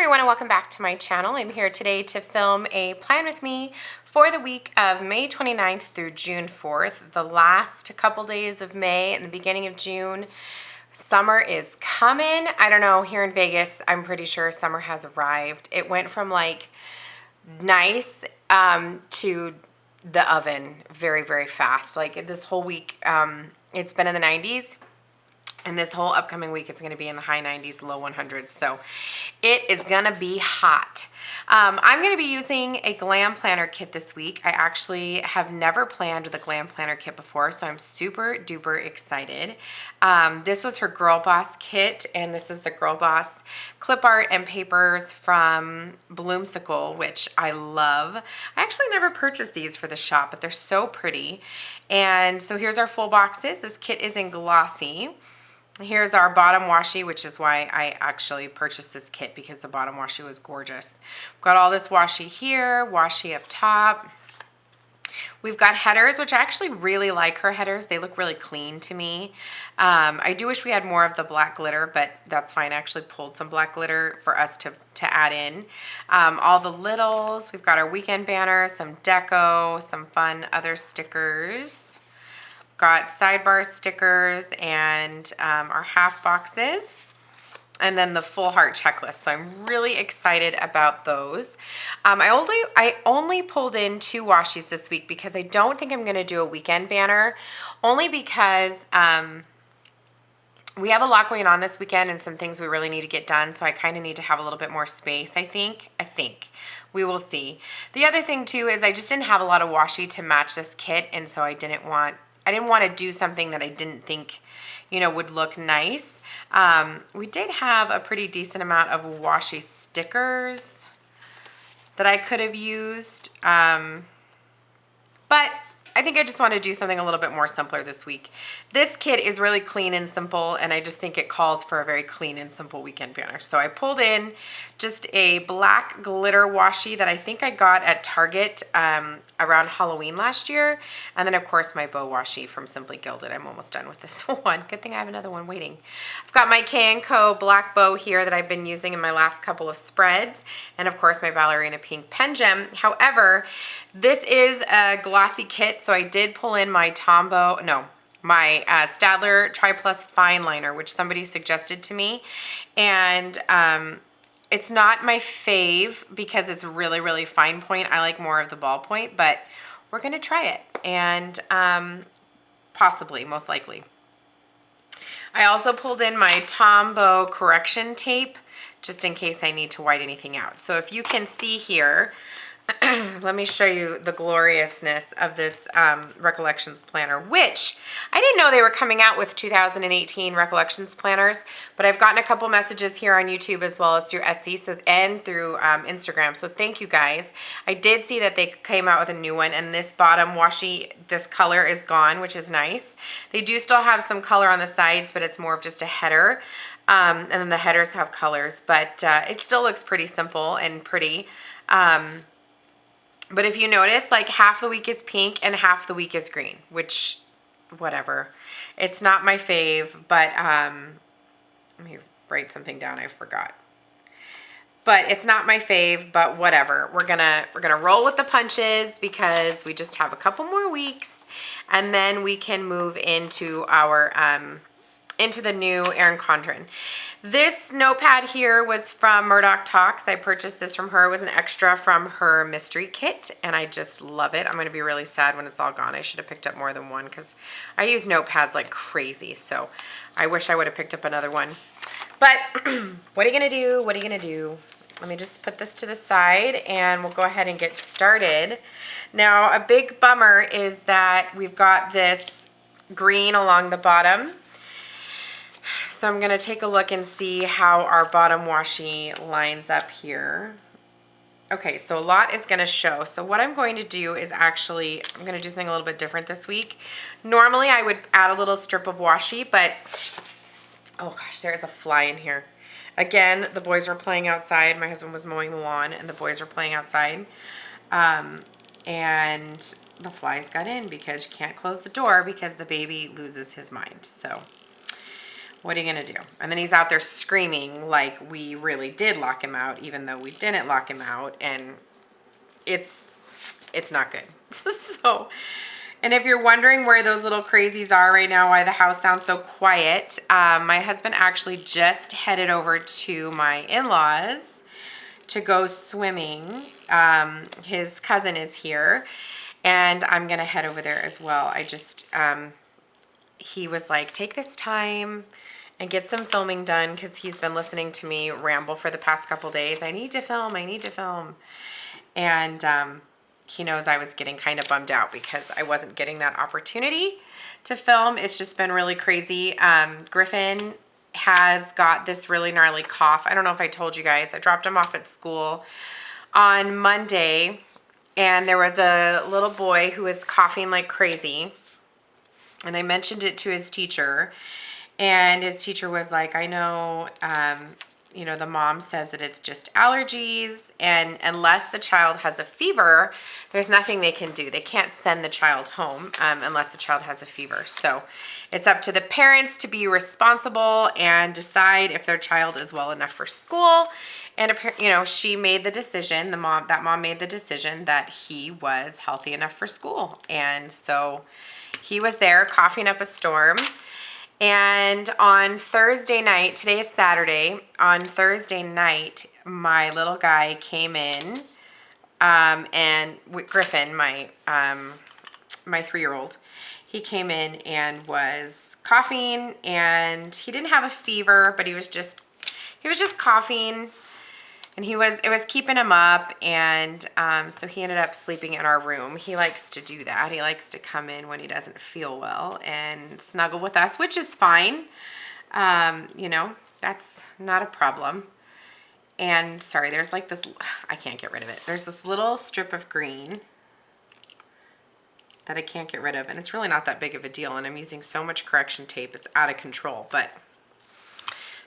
everyone, and welcome back to my channel. I'm here today to film a plan with me for the week of May 29th through June 4th, the last couple days of May and the beginning of June. Summer is coming. I don't know, here in Vegas, I'm pretty sure summer has arrived. It went from like nice to the oven very, very fast. Like this whole week, it's been in the 90s. And this whole upcoming week, it's going to be in the high 90s, low 100s. So it is going to be hot. I'm going to be using a Glam Planner kit this week. I actually have never planned with a Glam Planner kit before, so I'm super duper excited. This was her Girl Boss kit, and this is the Girl Boss clip art and papers from Bloomsicle, which I love. I actually never purchased these for the shop, but they're so pretty. And so here's our full boxes. This kit is in glossy. Here's our bottom washi, which is why I actually purchased this kit, because the bottom washi was gorgeous. We've got all this washi here, washi up top. We've got headers, which I actually really like her headers. They look really clean to me. I do wish we had more of the black glitter, but that's fine. I actually pulled some black glitter for us to add in. All the littles. We've got our weekend banner, some deco, some fun other stickers. Got Sidebar stickers and our half boxes, and then the full heart checklist. So I'm really excited about those. I only pulled in 2 washies this week because I don't think I'm going to do a weekend banner, only because we have a lot going on this weekend and some things we really need to get done. So I kind of need to have a little bit more space, I think. We will see. The other thing too is I just didn't have a lot of washi to match this kit, and so I didn't want to do something that I didn't think, would look nice. We did have a pretty decent amount of washi stickers that I could have used, but I think I just want to do something a little bit more simpler this week. This kit is really clean and simple, and I just think it calls for a very clean and simple weekend banner. So I pulled in just a black glitter washi that I think I got at Target around Halloween last year. And then, of course, my bow washi from Simply Gilded. I'm almost done with this one. Good thing I have another one waiting. I've got my Co black bow here that I've been using in my last couple of spreads. And, of course, my ballerina pink pen gem. However, this is a glossy kit, so I did pull in my my Staedtler Tri Plus Fine Liner, which somebody suggested to me. And it's not my fave because it's really, really fine point. I like more of the ballpoint, but we're going to try it. And possibly, most likely. I also pulled in my Tombow correction tape just in case I need to white anything out. So if you can see here, let me show you the gloriousness of this Recollections Planner, which I didn't know they were coming out with 2018 Recollections Planners, but I've gotten a couple messages here on YouTube as well as through Etsy and through Instagram, so thank you guys. I did see that they came out with a new one, and this bottom washi, this color is gone, which is nice. They do still have some color on the sides, but it's more of just a header, and then the headers have colors, but it still looks pretty simple and pretty. But if you notice, like half the week is pink and half the week is green, which, whatever. It's not my fave, but let me write something down I forgot. But it's not my fave, but whatever. We're gonna roll with the punches because we just have a couple more weeks, and then we can move into our into the new Erin Condren. This notepad here was from Murdoch Talks. I purchased this from her. It was an extra from her mystery kit, and I just love it. I'm going to be really sad when it's all gone. I should have picked up more than one because I use notepads like crazy, so I wish I would have picked up another one. But what are you going to do? What are you going to do? Let me just put this to the side, and we'll go ahead and get started. Now, a big bummer is that we've got this green along the bottom. So I'm going to take a look and see how our bottom washi lines up here. Okay, so a lot is going to show. So what I'm going to do is I'm going to do something a little bit different this week. Normally I would add a little strip of washi, but oh gosh, there's a fly in here. Again, the boys were playing outside. My husband was mowing the lawn and the boys were playing outside. And the flies got in because you can't close the door because the baby loses his mind. So What are you gonna do? And then he's out there screaming like we really did lock him out, even though we didn't lock him out, and it's not good. So, and if you're wondering where those little crazies are right now, why the house sounds so quiet, my husband actually just headed over to my in-laws to go swimming. His cousin is here, and I'm gonna head over there as well. I just, he was like, take this time and get some filming done, because he's been listening to me ramble for the past couple days. I need to film, I need to film. And he knows I was getting kind of bummed out because I wasn't getting that opportunity to film. It's just been really crazy. Griffin has got this really gnarly cough. I don't know if I told you guys. I dropped him off at school on Monday, and there was a little boy who was coughing like crazy. And I mentioned it to his teacher, and his teacher was like, I know, you know, the mom says that it's just allergies, and unless the child has a fever, there's nothing they can do. They can't send the child home unless the child has a fever. So it's up to the parents to be responsible and decide if their child is well enough for school. And, you know, she made the decision, that mom made the decision that he was healthy enough for school. And so he was there coughing up a storm. And on Thursday night, today is Saturday, on Thursday night, my little guy came in, and Griffin, my 3-year-old, he came in and was coughing, and he didn't have a fever, but he was just coughing. And it was keeping him up, and so he ended up sleeping in our room. He likes to do that. He likes to come in when he doesn't feel well and snuggle with us, which is fine. You know, that's not a problem. And sorry, there's like this, I can't get rid of it. There's this little strip of green that I can't get rid of, and it's really not that big of a deal, and I'm using so much correction tape, it's out of control, but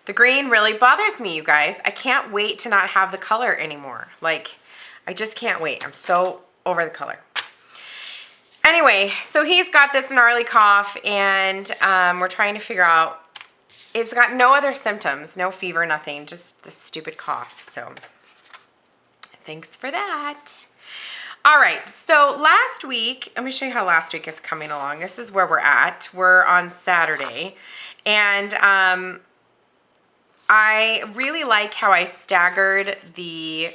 the green really bothers me, you guys. I can't wait to not have the color anymore. Like, I just can't wait. I'm so over the color. Anyway, so he's got this gnarly cough, and we're trying to figure out, it's got no other symptoms, no fever, nothing, just the stupid cough. So thanks for that. All right, so last week, let me show you how last week is coming along. This is where we're at. We're on Saturday, and I really like how I staggered the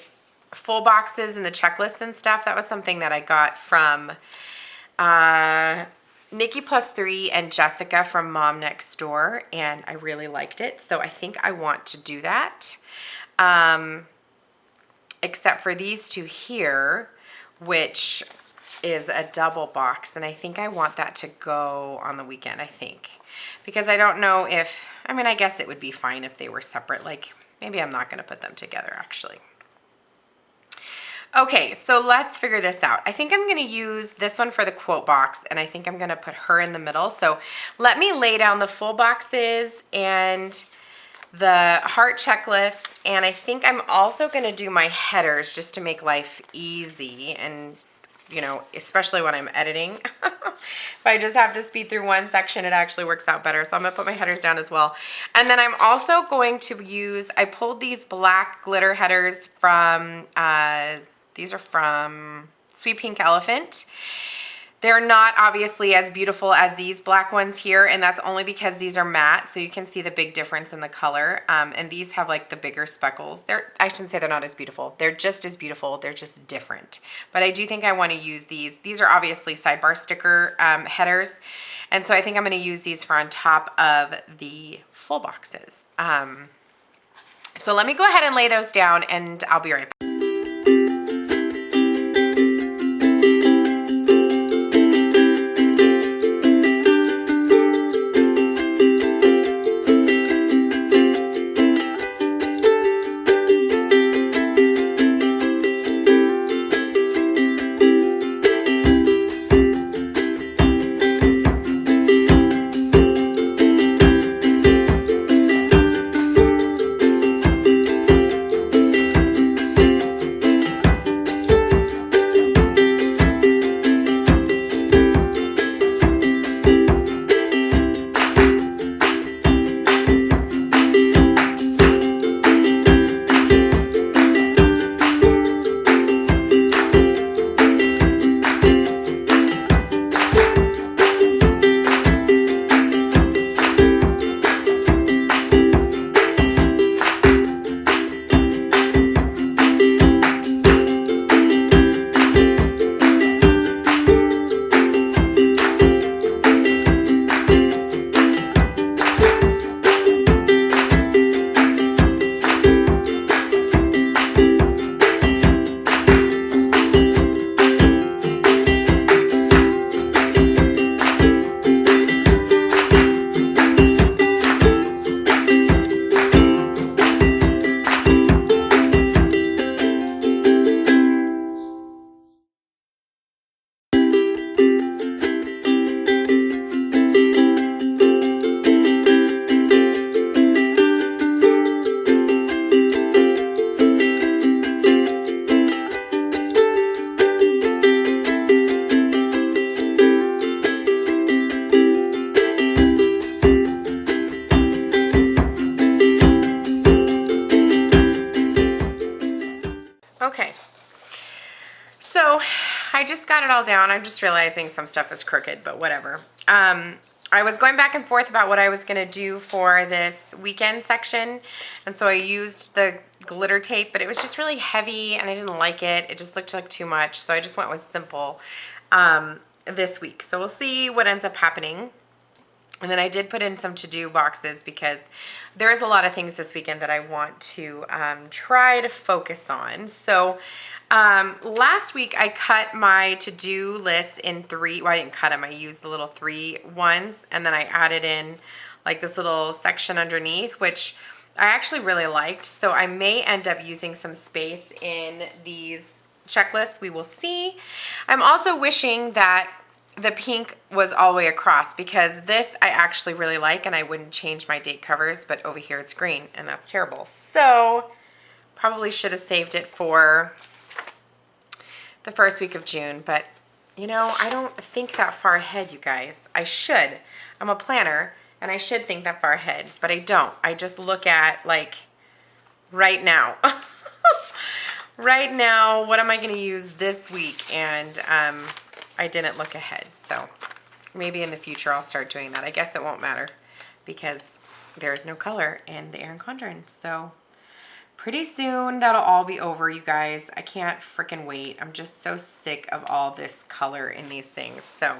full boxes and the checklists and stuff. That was something that I got from Nikki Plus 3 and Jessica from Mom Next Door, and I really liked it. So I think I want to do that, except for these two here, which is a double box, and I think I want that to go on the weekend, I think. Because I don't know if, I mean, I guess it would be fine if they were separate. Like, maybe I'm not going to put them together, actually. Okay, so let's figure this out. I think I'm going to use this one for the quote box, and I think I'm going to put her in the middle. So let me lay down the full boxes and the heart checklists, and I think I'm also going to do my headers just to make life easy, and you know, especially when I'm editing. If I just have to speed through one section, it actually works out better. So I'm gonna put my headers down as well. And then I'm also going to use, I pulled these black glitter headers from, these are from Sweet Pink Elephant. They're not obviously as beautiful as these black ones here, and that's only because these are matte, so you can see the big difference in the color. And these have like the bigger speckles. I shouldn't say they're not as beautiful. They're just as beautiful. They're just different. But I do think I want to use these. These are obviously Sidebar sticker headers, and so I think I'm going to use these for on top of the full boxes. So let me go ahead and lay those down, and I'll be right back. Okay. So I just got it all down. I'm just realizing some stuff is crooked, but whatever. I was going back and forth about what I was going to do for this weekend section. And so I used the glitter tape, but it was just really heavy and I didn't like it. It just looked like too much. So I just went with simple this week. So we'll see what ends up happening. And then I did put in some to-do boxes because there's a lot of things this weekend that I want to try to focus on. So last week I cut my to-do list in 3, well, I didn't cut them, I used the little 3 ones, and then I added in like this little section underneath, which I actually really liked. So I may end up using some space in these checklists. We will see. I'm also wishing that the pink was all the way across because this I actually really like and I wouldn't change my date covers, but over here it's green and that's terrible. So probably should have saved it for the first week of June, but you know, I don't think that far ahead, you guys. I should. I'm a planner and I should think that far ahead, but I don't. I just look at like right now. Right now, what am I going to use this week? And I didn't look ahead, so maybe in the future I'll start doing that. I guess it won't matter because there's no color in the Erin Condren. So pretty soon that'll all be over, you guys. I can't freaking wait. I'm just so sick of all this color in these things. So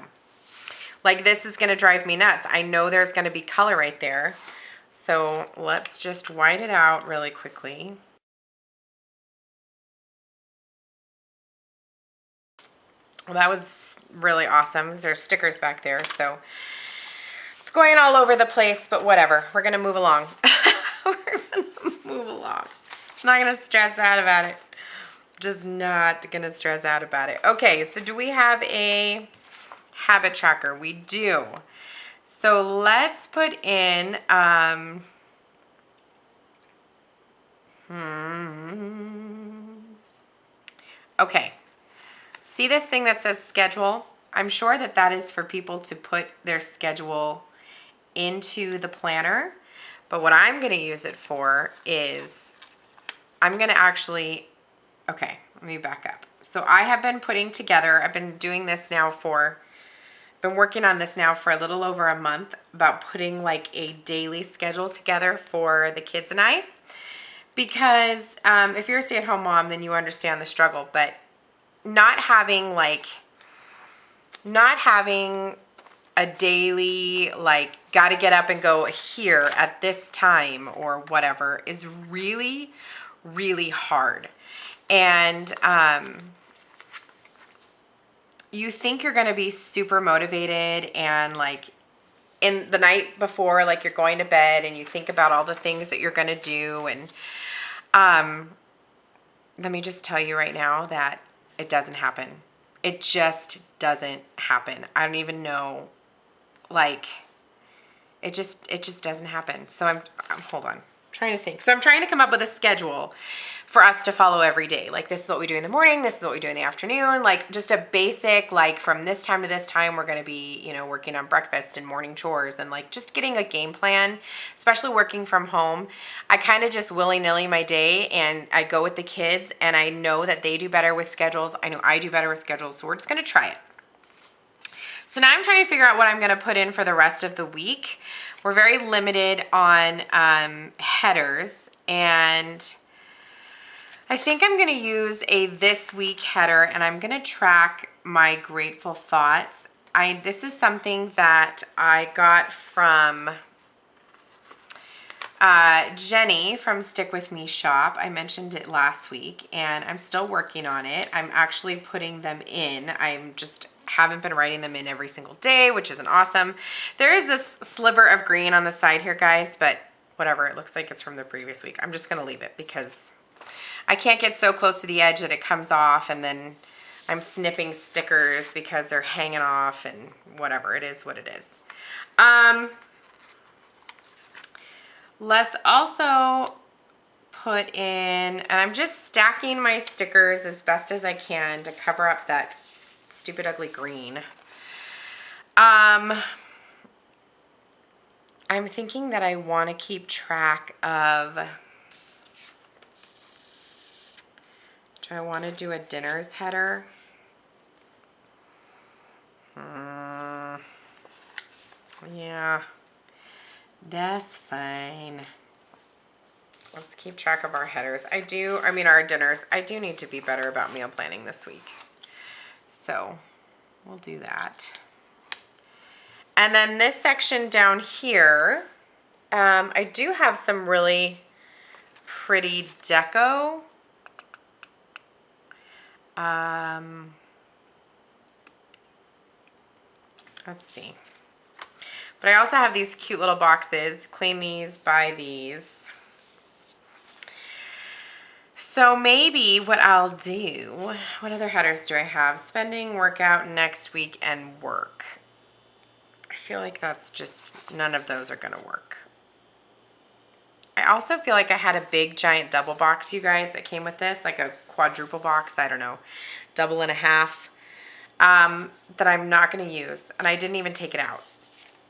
like this is gonna drive me nuts. I know there's gonna be color right there. So let's just white it out really quickly. Well, that was really awesome. There's stickers back there, so it's going all over the place, but whatever. We're gonna move along. We're gonna move along. I'm not gonna stress out about it. Just not gonna stress out about it. Okay, so do we have a habit tracker? We do. So let's put in, okay. See this thing that says schedule? I'm sure that that is for people to put their schedule into the planner. But what I'm going to use it for is I'm going to actually, okay, let me back up. So I have been putting together, I've been doing this now for, been working on this now for a little over a month about putting like a daily schedule together for the kids and I. Because if you're a stay-at-home mom, then you understand the struggle. But not having a daily, like, got to get up and go here at this time or whatever is really, really hard. And you think you're going to be super motivated and like in the night before, like you're going to bed and you think about all the things that you're going to do. And let me just tell you right now that it doesn't happen. It just doesn't happen. I don't even know, like, it just doesn't happen. So I'm hold on, I'm trying to think. So I'm trying to come up with a schedule for us to follow every day. Like, this is what we do in the morning, this is what we do in the afternoon, like just a basic, like from this time to this time, we're gonna be, you know, working on breakfast and morning chores and like just getting a game plan, especially working from home. I kind of just willy-nilly my day and I go with the kids and I know that they do better with schedules. I know I do better with schedules, so we're just gonna try it. So now I'm trying to figure out what I'm gonna put in for the rest of the week. We're very limited on headers, and I think I'm gonna use a this week header and I'm gonna track my grateful thoughts. This is something that I got from Jenny from Stick With Me Shop. I mentioned it last week and I'm still working on it. I'm actually putting them in. I'm just haven't been writing them in every single day, which isn't awesome. There is this sliver of green on the side here, guys, but whatever, it looks like it's from the previous week. I'm just gonna leave it because I can't get so close to the edge that it comes off and then I'm snipping stickers because they're hanging off and whatever, it is what it is. Let's also put in, and I'm just stacking my stickers as best as I can to cover up that stupid ugly green. I'm thinking that I want to keep track of, Do I want to do a dinner's header? Yeah, that's fine. Let's keep track of our headers. Our dinners. I do need to be better about meal planning this week. So we'll do that. And then this section down here, I do have some really pretty deco. Let's see. But I also have these cute little boxes. Clean these, buy these. So maybe what I'll do, what other headers do I have? Spending, workout, next week, and work. I feel like that's just, none of those are going to work. I also feel like I had a big giant double box, you guys, that came with this, like a quadruple box, I don't know, double and a half, that I'm not going to use. And I didn't even take it out.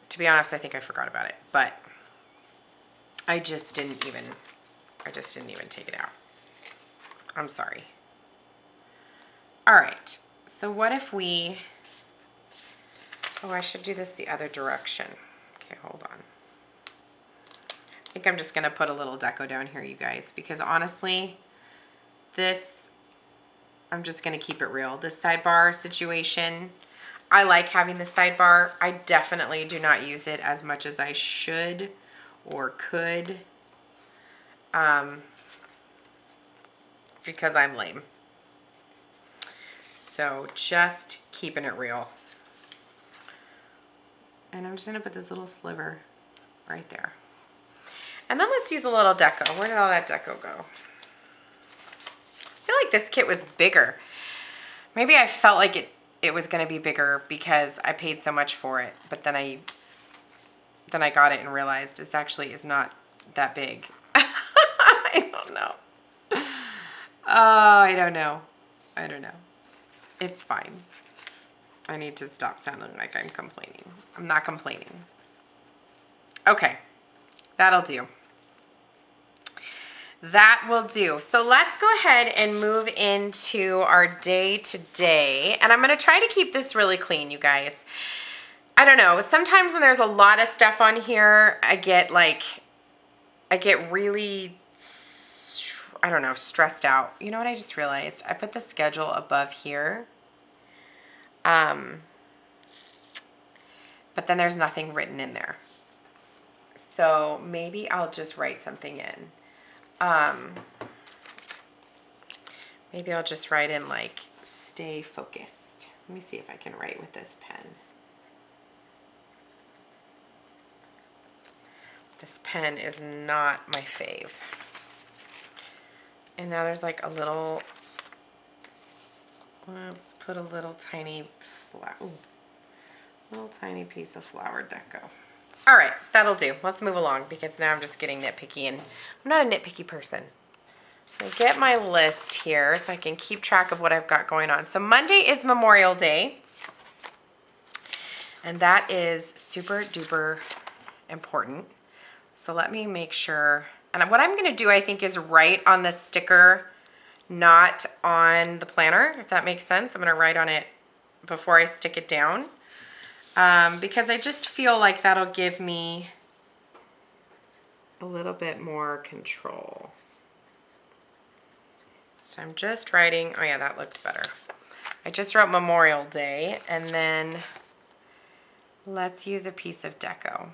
To be honest, I think I forgot about it, but I just didn't even take it out. I'm sorry. All right, so what if we, oh, I should do this the other direction. Okay, hold on. I think I'm just gonna put a little deco down here, you guys, because honestly, this, I'm just gonna keep it real. This sidebar situation, I like having the sidebar. I definitely do not use it as much as I should or could, because I'm lame. So just keeping it real. And I'm just gonna put this little sliver right there. And then let's use a little deco. Where did all that deco go? I feel like this kit was bigger. Maybe I felt like it was gonna be bigger because I paid so much for it, but then I got it and realized it actually is not that big. I don't know. Oh, I don't know. It's fine. I need to stop sounding like I'm complaining. I'm not complaining. Okay, that'll do. That will do. So let's go ahead and move into our day to day. And I'm going to try to keep this really clean, you guys. I don't know. Sometimes when there's a lot of stuff on here, I get really, I don't know, stressed out. You know what I just realized? I put the schedule above here. But then there's nothing written in there. So maybe I'll just write something in. Maybe I'll just write in like, stay focused. Let me see if I can write with this pen. This pen is not my fave. And now there's like a little, let's put a little tiny piece of flower deco. All right, that'll do. Let's move along because now I'm just getting nitpicky and I'm not a nitpicky person. I get my list here so I can keep track of what I've got going on. So Monday is Memorial Day. And that is super duper important. So let me make sure. And what I'm going to do, I think, is write on the sticker, not on the planner, if that makes sense. I'm going to write on it before I stick it down. Because I just feel like that'll give me a little bit more control. So I'm just writing, oh yeah, that looked better. I just wrote Memorial Day, and then let's use a piece of deco.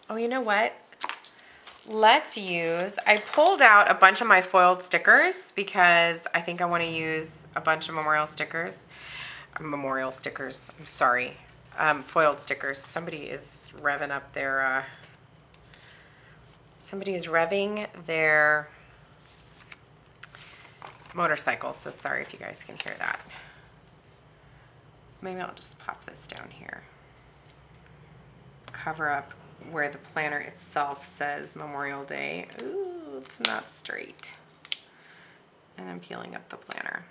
Oh, you know what? Let's use, I pulled out a bunch of my foiled stickers because I think I want to use a bunch of memorial stickers. I'm sorry. Foiled stickers. Somebody is revving up their, motorcycle, so sorry if you guys can hear that. Maybe I'll just pop this down here. Cover up where the planner itself says Memorial Day. Ooh, it's not straight. And I'm peeling up the planner.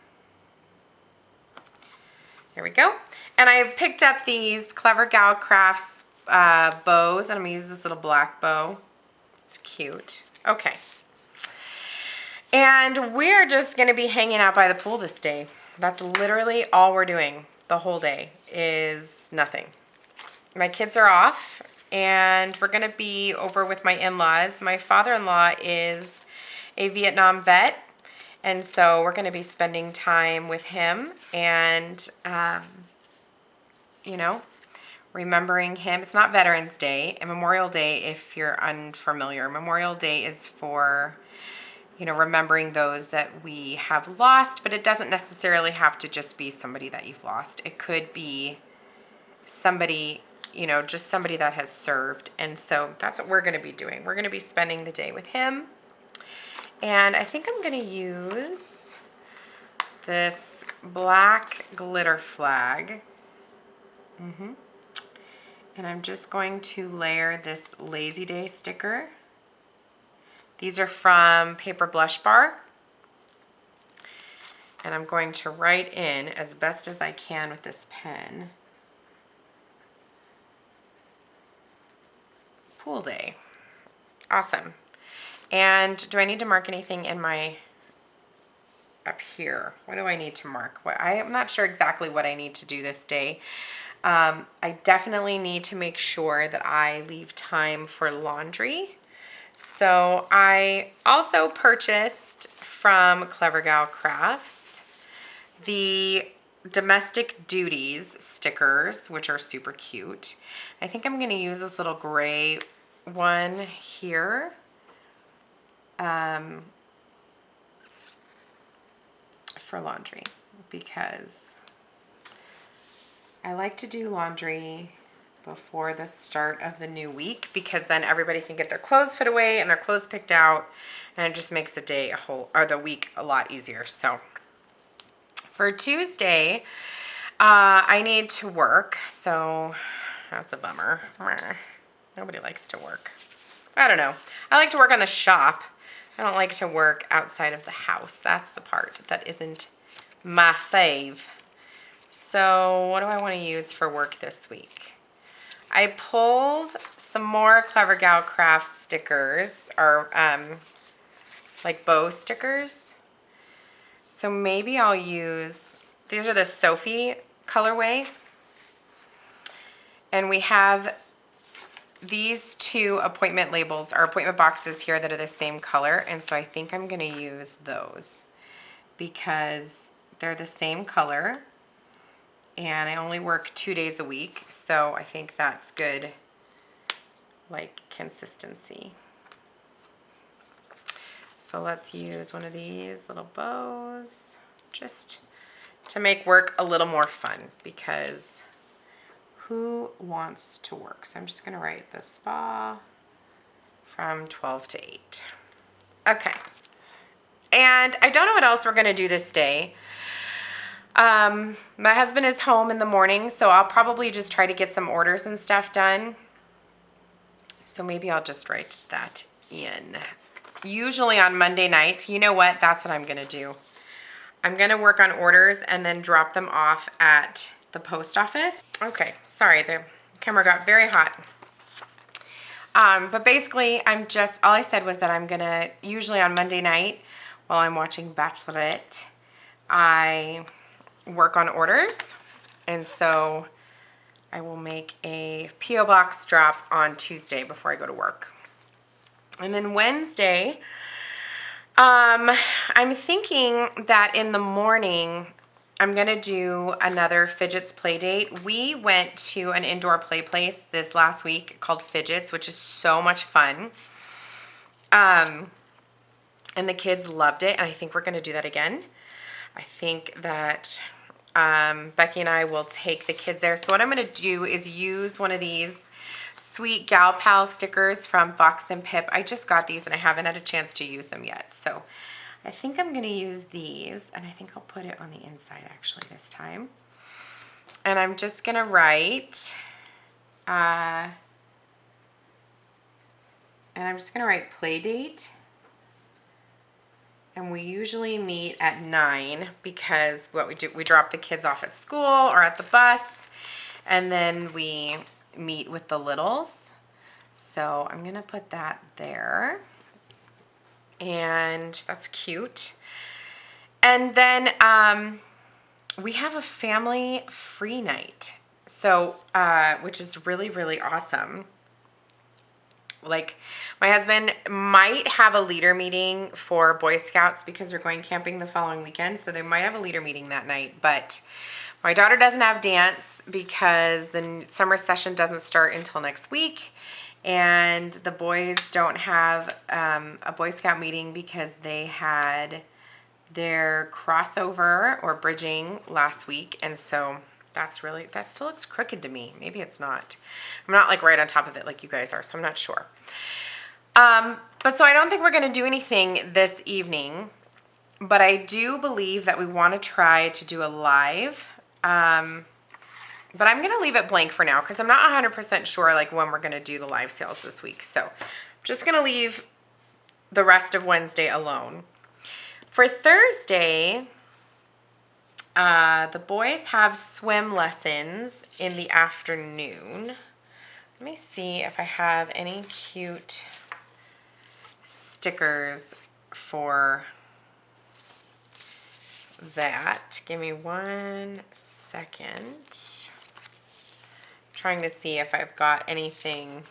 There we go. And I picked up these Clever Gal Crafts bows, and I'm gonna use this little black bow. It's cute. Okay. And we're just gonna be hanging out by the pool this day. That's literally all we're doing the whole day is nothing. My kids are off and we're gonna be over with my in-laws. My father-in-law is a Vietnam vet, and so we're gonna be spending time with him and, you know, remembering him. It's not Veterans Day and Memorial Day, if you're unfamiliar. Memorial Day is for, you know, remembering those that we have lost, but it doesn't necessarily have to just be somebody that you've lost. It could be somebody, you know, just somebody that has served. And so that's what we're going to be doing. We're going to be spending the day with him. And I think I'm going to use this black glitter flag. And I'm just going to layer this Lazy Day sticker. These are from Paper Blush Bar. And I'm going to write in as best as I can with this pen. Pool Day. Awesome. And do I need to mark anything in my, up here? What do I need to mark? I'm not sure exactly what I need to do this day. I definitely need to make sure that I leave time for laundry. So I also purchased from Clever Gal Crafts the domestic duties stickers, which are super cute. I think I'm going to use this little gray one here. For laundry, because I like to do laundry before the start of the new week, because then everybody can get their clothes put away and their clothes picked out, and it just makes the day or the week a lot easier. So for Tuesday, I need to work, so that's a bummer. Nobody likes to work. I don't know. I like to work on the shop. I don't like to work outside of the house. That's the part that isn't my fave. So what do I want to use for work this week? I pulled some more Clever Gal Crafts stickers, or like bow stickers. So maybe I'll use, these are the Sophie colorway. And we have these two appointment labels, or appointment boxes here, that are the same color. And so I think I'm going to use those because they're the same color. And I only work 2 days a week, so I think that's good, like, consistency. So let's use one of these little bows just to make work a little more fun, because who wants to work? So I'm just going to write the spa from 12 to 8. Okay. And I don't know what else we're going to do this day. My husband is home in the morning, so I'll probably just try to get some orders and stuff done. So maybe I'll just write that in. Usually on Monday night, you know what? That's what I'm going to do. I'm going to work on orders and then drop them off at the post office. Okay, sorry, the camera got very hot. But basically, all I said was that I'm going to, usually on Monday night, while I'm watching Bachelorette, I work on orders, and so I will make a P.O. box drop on Tuesday before I go to work. And then Wednesday, I'm thinking that in the morning I'm gonna do another Fidgets play date. We went to an indoor play place this last week called Fidgets, which is so much fun. And the kids loved it, and I think we're gonna do that again. I think that Becky and I will take the kids there. So what I'm going to do is use one of these sweet Gal Pal stickers from Fox and Pip. I just got these and I haven't had a chance to use them yet. So I think I'm going to use these, and I think I'll put it on the inside actually this time. And I'm just going to write, play date. And we usually meet at 9 because what we do, we drop the kids off at school or at the bus, and then we meet with the littles. So I'm going to put that there. and that's cute. And then we have a family free night, so which is really, really awesome. Like, my husband might have a leader meeting for Boy Scouts because they're going camping the following weekend, so they might have a leader meeting that night. But my daughter doesn't have dance because the summer session doesn't start until next week, and the boys don't have a Boy Scout meeting because they had their crossover or bridging last week, and so that still looks crooked to me. Maybe it's not. I'm not like right on top of it like you guys are, so I'm not sure. But so I don't think we're going to do anything this evening, but I do believe that we want to try to do a live. But I'm going to leave it blank for now because I'm not 100% sure like when we're going to do the live sales this week. So I'm just going to leave the rest of Wednesday alone. For Thursday, the boys have swim lessons in the afternoon. Let me see if I have any cute stickers for that. Give me 1 second. I'm trying to see if I've got anything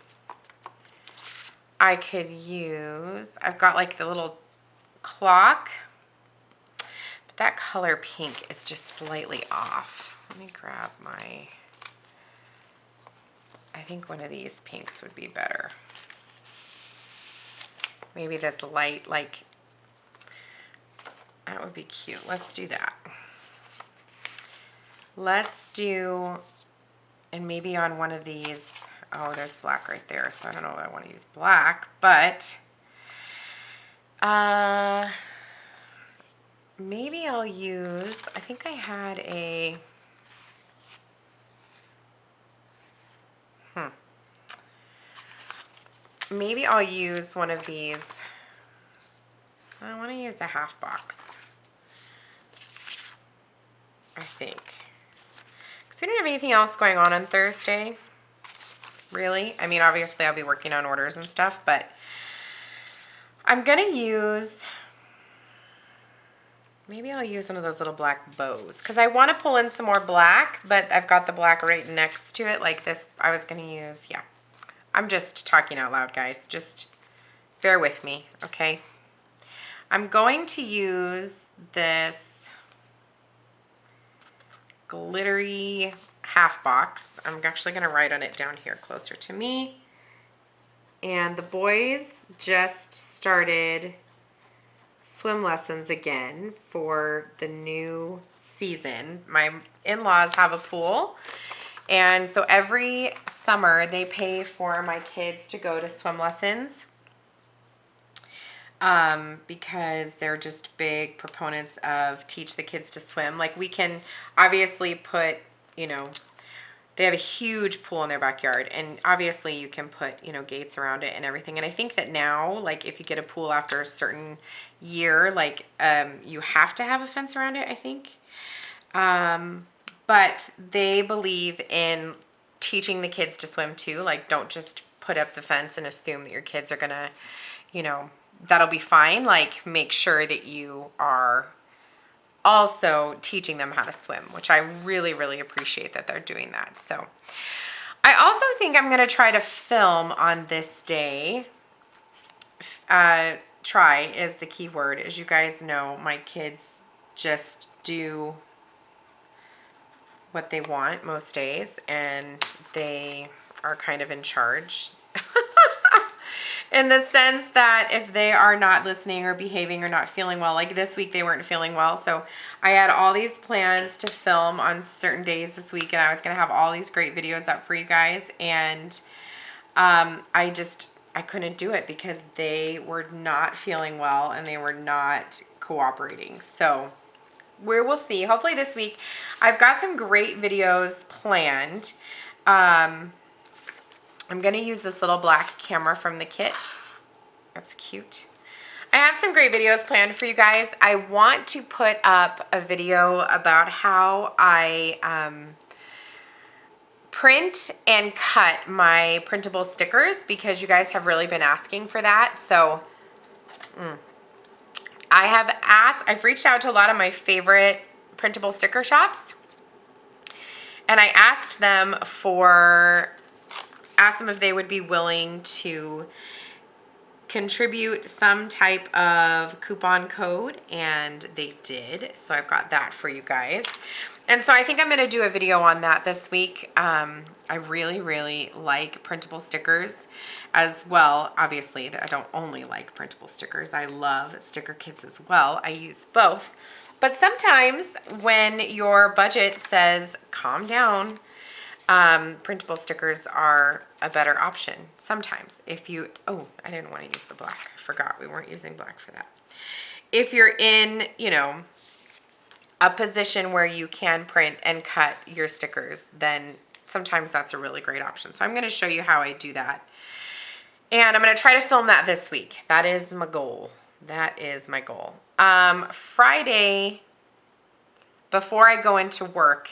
I could use. I've got like the little clock. That color pink is just slightly off. Let me grab my, I think one of these pinks would be better. Maybe this light, like, that would be cute. Let's do that. Let's do, and maybe on one of these, oh, there's black right there, so I don't know if I want to use black, but, maybe I'll use, I think I had a, maybe I'll use one of these. I want to use a half box, I think. Because we don't have anything else going on Thursday, really. I mean, obviously I'll be working on orders and stuff, but I'm going to use, maybe I'll use one of those little black bows because I want to pull in some more black, but I've got the black right next to it like this. I was going to use, yeah. I'm just talking out loud, guys. Just bear with me, okay? I'm going to use this glittery half box. I'm actually going to write on it down here closer to me. And the boys just started swim lessons again for the new season. My in-laws have a pool, and so every summer they pay for my kids to go to swim lessons because they're just big proponents of teach the kids to swim. Like, we can obviously put, you know, they have a huge pool in their backyard, and obviously you can put, you know, gates around it and everything. And I think that now, like, if you get a pool after a certain year, like, you have to have a fence around it, I think. But they believe in teaching the kids to swim too. Like, don't just put up the fence and assume that your kids are gonna, you know, that'll be fine. Like, make sure that you are also teaching them how to swim, which I really, really appreciate that they're doing that. So I also think I'm going to try to film on this day. Try is the key word. As you guys know, my kids just do what they want most days, and they are kind of in charge. In the sense that if they are not listening or behaving or not feeling well, like this week they weren't feeling well, so I had all these plans to film on certain days this week, and I was going to have all these great videos up for you guys, and I couldn't do it because they were not feeling well and they were not cooperating. So we will see. Hopefully this week. I've got some great videos planned. I'm going to use this little black camera from the kit. That's cute. I have some great videos planned for you guys. I want to put up a video about how I print and cut my printable stickers because you guys have really been asking for that. So I've reached out to a lot of my favorite printable sticker shops, and I asked them if they would be willing to contribute some type of coupon code, and they did. So I've got that for you guys. And so I think I'm going to do a video on that this week. I really, really like printable stickers as well. Obviously, I don't only like printable stickers. I love sticker kits as well. I use both. But sometimes when your budget says, calm down, printable stickers are a better option. Sometimes if you, oh, I didn't want to use the black. I forgot we weren't using black for that. If you're in, you know, a position where you can print and cut your stickers, then sometimes that's a really great option. So I'm going to show you how I do that. And I'm going to try to film that this week. That is my goal. That is my goal. Friday, before I go into work,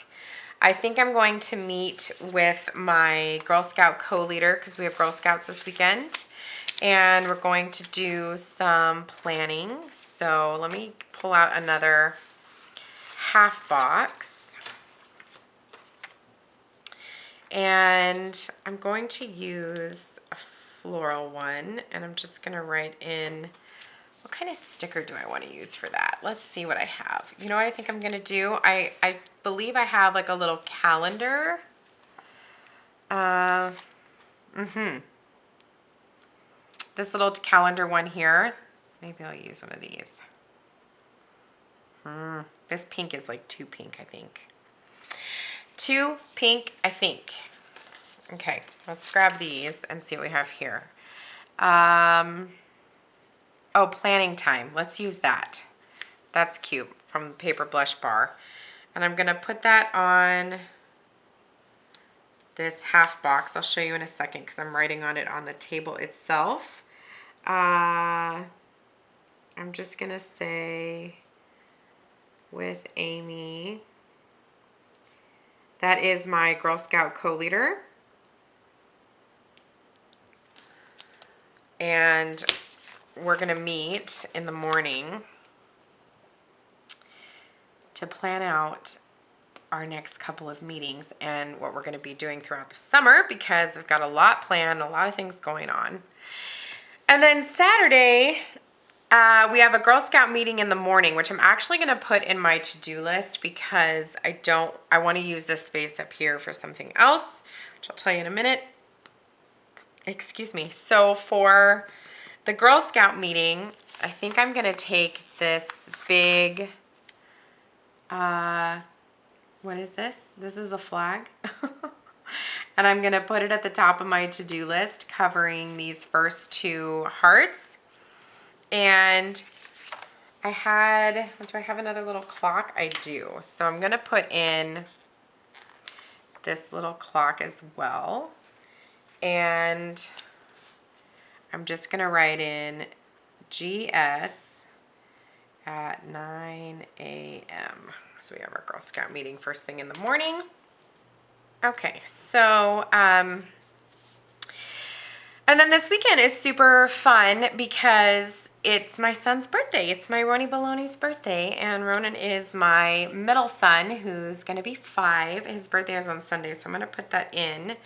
I think I'm going to meet with my Girl Scout co-leader, because we have Girl Scouts this weekend, and we're going to do some planning. So let me pull out another half box, and I'm going to use a floral one, and I'm just going to write in, what kind of sticker do I want to use for that? Let's see what I have. You know what I think I'm going to do? I believe I have like a little calendar. This little calendar one here. Maybe I'll use one of these. This pink is like too pink, I think. Too pink, I think. Okay, let's grab these and see what we have here. Oh, planning time. Let's use that. That's cute, from the paper blush bar. And I'm going to put that on this half box. I'll show you in a second because I'm writing on it on the table itself. I'm just going to say, with Amy, that is my Girl Scout co-leader. And we're going to meet in the morning to plan out our next couple of meetings and what we're going to be doing throughout the summer, because I've got a lot planned, a lot of things going on. And then Saturday, we have a Girl Scout meeting in the morning, which I'm actually going to put in my to-do list because I want to use this space up here for something else, which I'll tell you in a minute. Excuse me. So for the Girl Scout meeting, I think I'm going to take this big, what is this? This is a flag. And I'm going to put it at the top of my to-do list, covering these first two hearts. And do I have another little clock? I do. So I'm going to put in this little clock as well. And I'm just going to write in GS at 9 a.m. So we have our Girl Scout meeting first thing in the morning. Okay, so, and then this weekend is super fun because it's my son's birthday. It's my Roni Baloney's birthday, and Ronan is my middle son who's going to be 5. His birthday is on Sunday, so I'm going to put that in.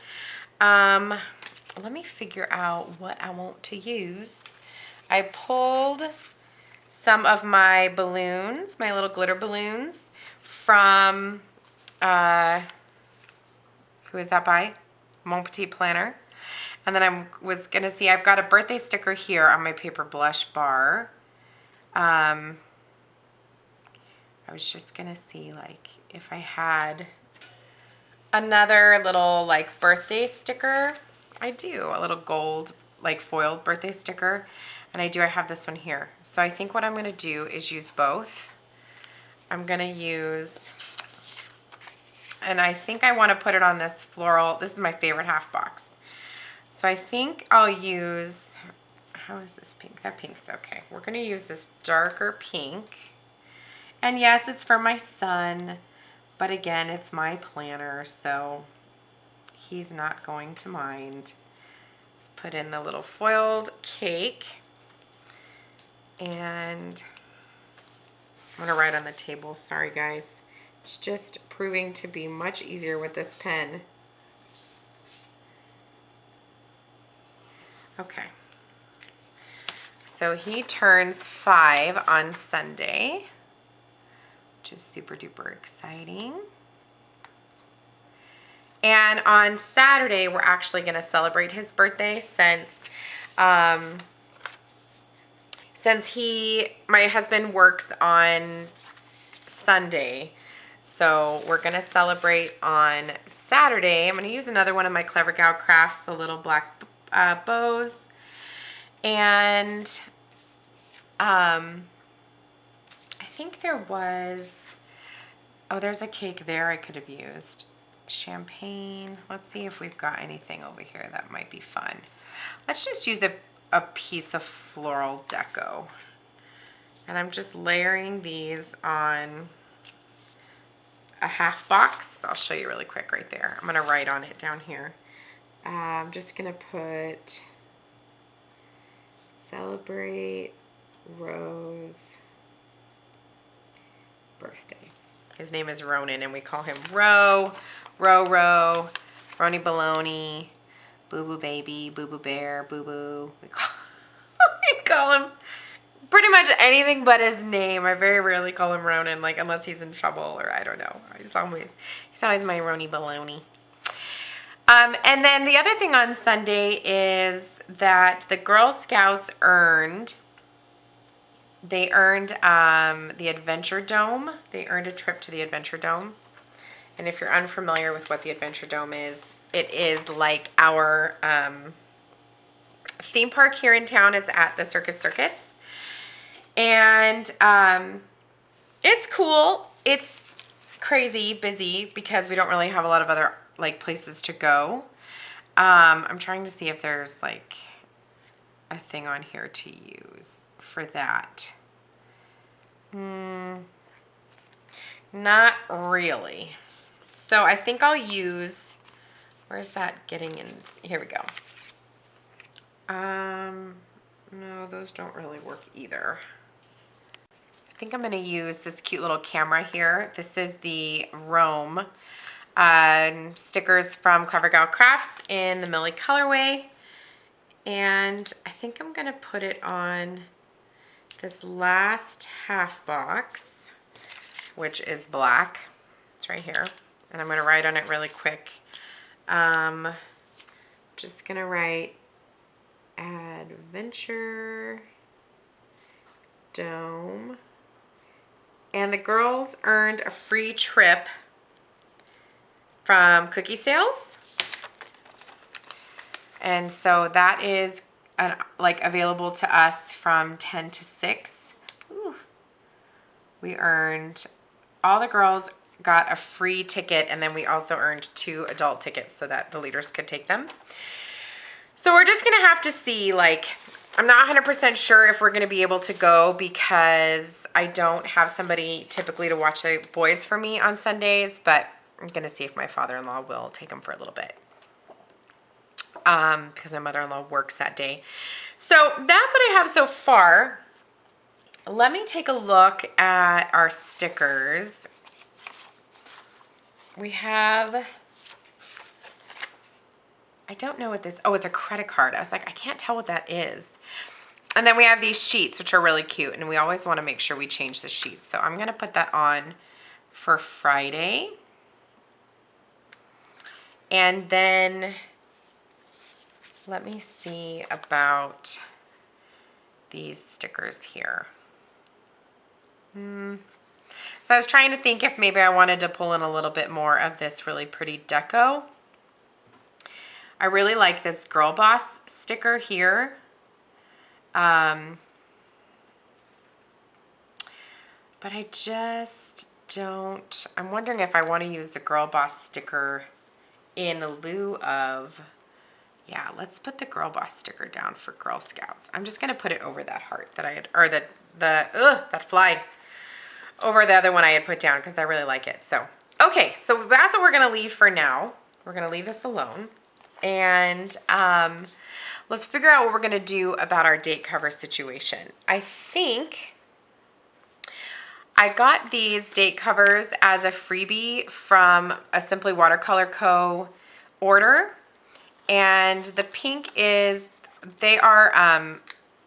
Let me figure out what I want to use. I pulled some of my balloons, my little glitter balloons, from, who is that by? Mon Petit Planner. And then I was going to see, I've got a birthday sticker here on my paper blush bar. I was just going to see, like, if I had another little, like, birthday sticker. I do, a little gold, like, foiled birthday sticker. And I have this one here. So I think what I'm going to do is use both. I'm going to use, and I think I want to put it on this floral. This is my favorite half box. So I think I'll use, how is this pink? That pink's okay. We're going to use this darker pink. And yes, it's for my son. But again, it's my planner, so he's not going to mind. Let's put in the little foiled cake. And I'm gonna write on the table. Sorry, guys. It's just proving to be much easier with this pen. Okay. So he turns 5 on Sunday, which is super duper exciting. And on Saturday, we're actually gonna celebrate his birthday since my husband works on Sunday. So we're gonna celebrate on Saturday. I'm gonna use another one of my Clever Gal crafts, the little black bows. And I think there was, oh, there's a cake there I could have used. Champagne. Let's see if we've got anything over here that might be fun. Let's just use a piece of floral deco. And I'm just layering these on a half box. I'll show you really quick right there. I'm gonna write on it down here. I'm just gonna put celebrate Rose birthday. His name is Ronan and we call him Ro, Roni Baloney, Boo Boo Baby, Boo Boo Bear, Boo Boo. We call him pretty much anything but his name. I very rarely call him Ronan, like unless he's in trouble or I don't know. He's always my Roni Baloney. And then the other thing on Sunday is that the Girl Scouts earned the Adventure Dome. They earned a trip to the Adventure Dome. And if you're unfamiliar with what the Adventure Dome is, it is like our theme park here in town. It's at the Circus. And it's cool. It's crazy busy because we don't really have a lot of other like places to go. I'm trying to see if there's like a thing on here to use for that. Not really. So I think I'll use, where's that getting in? Here we go. No, those don't really work either. I think I'm going to use this cute little camera here. This is the Rome stickers from Clever Gal Crafts in the Millie colorway. And I think I'm going to put it on this last half box, which is black. It's right here. And I'm going to write on it really quick. Just going to write Adventure Dome. And the girls earned a free trip from Cookie Sales. And so that is like available to us from 10 to 6. Ooh. We earned, all the girls got a free ticket, and then we also earned 2 adult tickets so that the leaders could take them. So we're just gonna have to see, like, I'm not 100% sure if we're gonna be able to go because I don't have somebody typically to watch the boys for me on Sundays, but I'm gonna see if my father-in-law will take them for a little bit. Because my mother-in-law works that day. So that's what I have so far. Let me take a look at our stickers. We have, I don't know what this, oh, it's a credit card. I was like, I can't tell what that is. And then we have these sheets, which are really cute, and we always want to make sure we change the sheets. So I'm going to put that on for Friday. And then let me see about these stickers here. So I was trying to think if maybe I wanted to pull in a little bit more of this really pretty deco. I really like this Girl Boss sticker here. But I just don't, I'm wondering if I want to use the Girl Boss sticker in lieu of, yeah, let's put the Girl Boss sticker down for Girl Scouts. I'm just going to put it over that heart that I had, or that fly, over the other one I had put down because I really like it. So, okay, so that's what we're going to leave for now. We're going to leave this alone. And let's figure out what we're going to do about our date cover situation. I think I got these date covers as a freebie from a Simply Watercolor Co order. And the pink is, they are,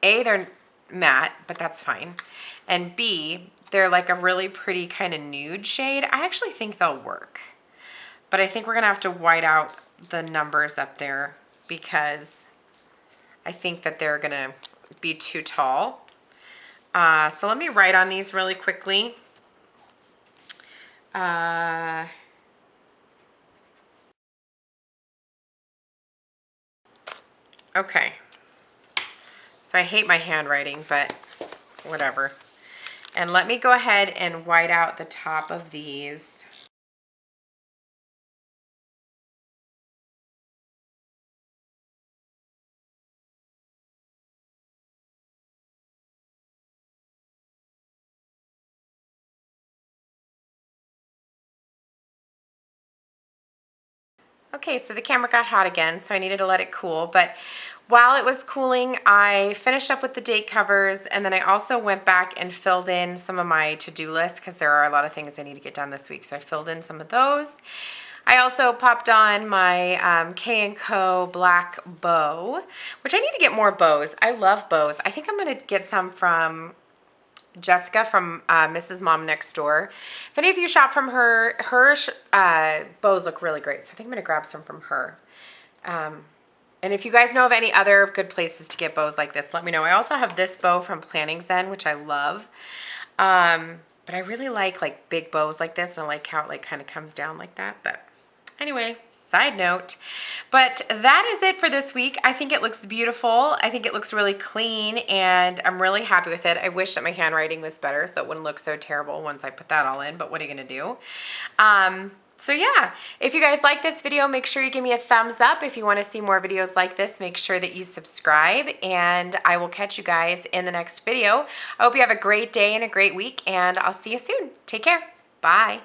A, they're matte, but that's fine. And B, they're like a really pretty kind of nude shade. I actually think they'll work. But I think we're gonna have to white out the numbers up there because I think that they're gonna be too tall. So let me write on these really quickly. Okay. So I hate my handwriting, but whatever. And let me go ahead and white out the top of these. Okay, so the camera got hot again, so I needed to let it cool. But while it was cooling, I finished up with the date covers, and then I also went back and filled in some of my to-do list because there are a lot of things I need to get done this week. So I filled in some of those. I also popped on my K&Co black bow, which I need to get more bows. I love bows. I think I'm going to get some from Jessica from Mrs. Mom Next Door. If any of you shop from her, bows look really great. So I think I'm going to grab some from her. And if you guys know of any other good places to get bows like this, let me know. I also have this bow from Planning Zen, which I love. But I really like big bows like this, and I like how it like kind of comes down like that. But anyway, side note. But that is it for this week. I think it looks beautiful. I think it looks really clean, and I'm really happy with it. I wish that my handwriting was better so it wouldn't look so terrible once I put that all in, but what are you gonna do? So yeah, if you guys like this video, make sure you give me a thumbs up. If you want to see more videos like this, make sure that you subscribe, and I will catch you guys in the next video. I hope you have a great day and a great week, and I'll see you soon. Take care. Bye.